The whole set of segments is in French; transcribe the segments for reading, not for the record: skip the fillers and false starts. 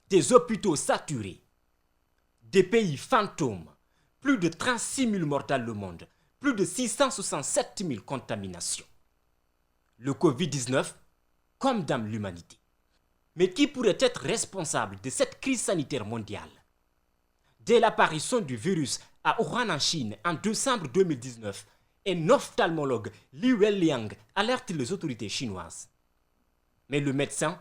des hôpitaux saturés, des pays fantômes, plus de 36 000 morts dans le monde, plus de 667 000 contaminations. Le Covid-19 comme dans l'humanité. Mais qui pourrait être responsable de cette crise sanitaire mondiale? Dès l'apparition du virus à Wuhan en Chine en décembre 2019, un ophtalmologue, Li Wenliang, alerte les autorités chinoises. Mais le médecin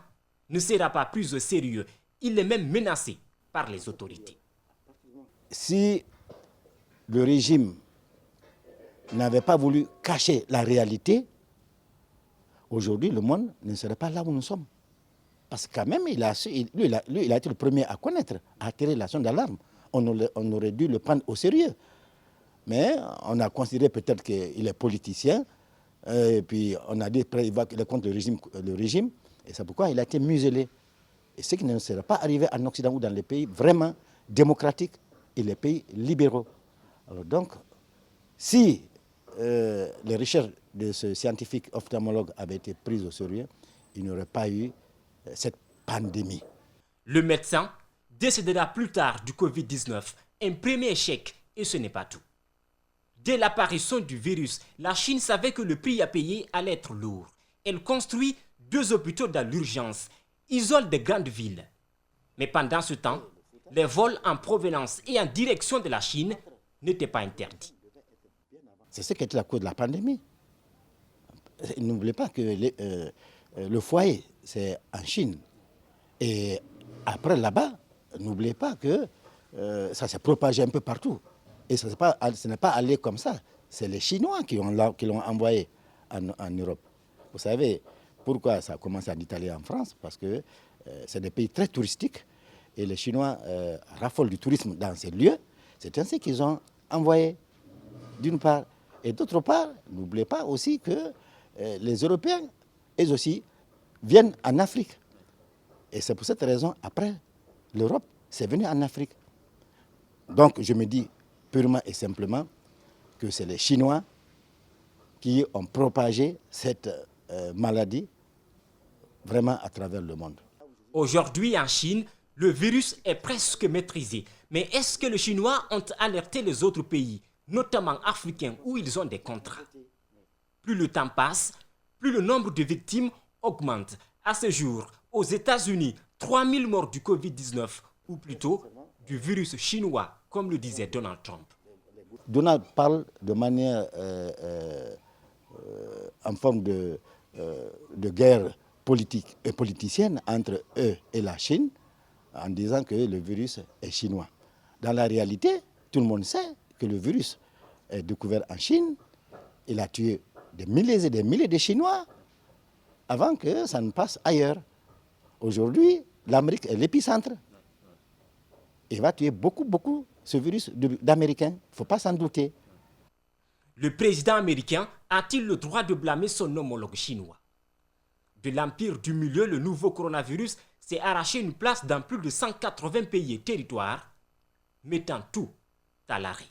ne sera pas pris au sérieux, il est même menacé par les autorités. Si le régime n'avait pas voulu cacher la réalité, aujourd'hui le monde ne serait pas là où nous sommes. Parce que quand même, il a été le premier à connaître, à tirer la sonde d'alarme. On aurait dû le prendre au sérieux. Mais on a considéré peut-être qu'il est politicien, et puis on a dit qu'il est contre le régime, et c'est pourquoi il a été muselé. Et ce qui ne serait pas arrivé en Occident ou dans les pays vraiment démocratiques et les pays libéraux. Alors donc, si les recherches de ce scientifique ophtalmologue avaient été prises au sérieux, il n'y aurait pas eu cette pandémie. Le médecin décédera plus tard du Covid-19, un premier échec, et ce n'est pas tout. Dès l'apparition du virus, la Chine savait que le prix à payer allait être lourd. Elle construit 2 hôpitaux dans l'urgence, isole des grandes villes. Mais pendant ce temps, les vols en provenance et en direction de la Chine n'étaient pas interdits. C'est ce qui était la cause de la pandémie. N'oubliez pas que le foyer, c'est en Chine. Et après là-bas, n'oubliez pas que ça s'est propagé un peu partout. Et ce n'est pas allé comme ça. C'est les Chinois qui l'ont envoyé en Europe. Vous savez pourquoi ça a commencé en Italie et en France? Parce que c'est des pays très touristiques et les Chinois raffolent du tourisme dans ces lieux. C'est ainsi qu'ils ont envoyé, d'une part. Et d'autre part, n'oubliez pas aussi que les Européens, eux aussi, viennent en Afrique. Et c'est pour cette raison, après, l'Europe, c'est venu en Afrique. Donc, je me dis purement et simplement que c'est les Chinois qui ont propagé cette maladie vraiment à travers le monde. Aujourd'hui, en Chine, le virus est presque maîtrisé. Mais est-ce que les Chinois ont alerté les autres pays, notamment africains, où ils ont des contrats? Plus le temps passe, plus le nombre de victimes augmente. À ce jour, aux États-Unis, 3000 morts du Covid-19, ou plutôt du virus chinois, comme le disait Donald Trump. Donald parle de manière en forme de guerre politique et politicienne entre eux et la Chine, en disant que le virus est chinois. Dans la réalité, tout le monde sait que le virus est découvert en Chine. Il a tué des milliers et des milliers de Chinois avant que ça ne passe ailleurs. Aujourd'hui, l'Amérique est l'épicentre. Il va tuer beaucoup ce virus d'Américains. Il ne faut pas s'en douter. Le président américain a-t-il le droit de blâmer son homologue chinois? De l'empire du milieu, le nouveau coronavirus s'est arraché une place dans plus de 180 pays et territoires, mettant tout à l'arrêt.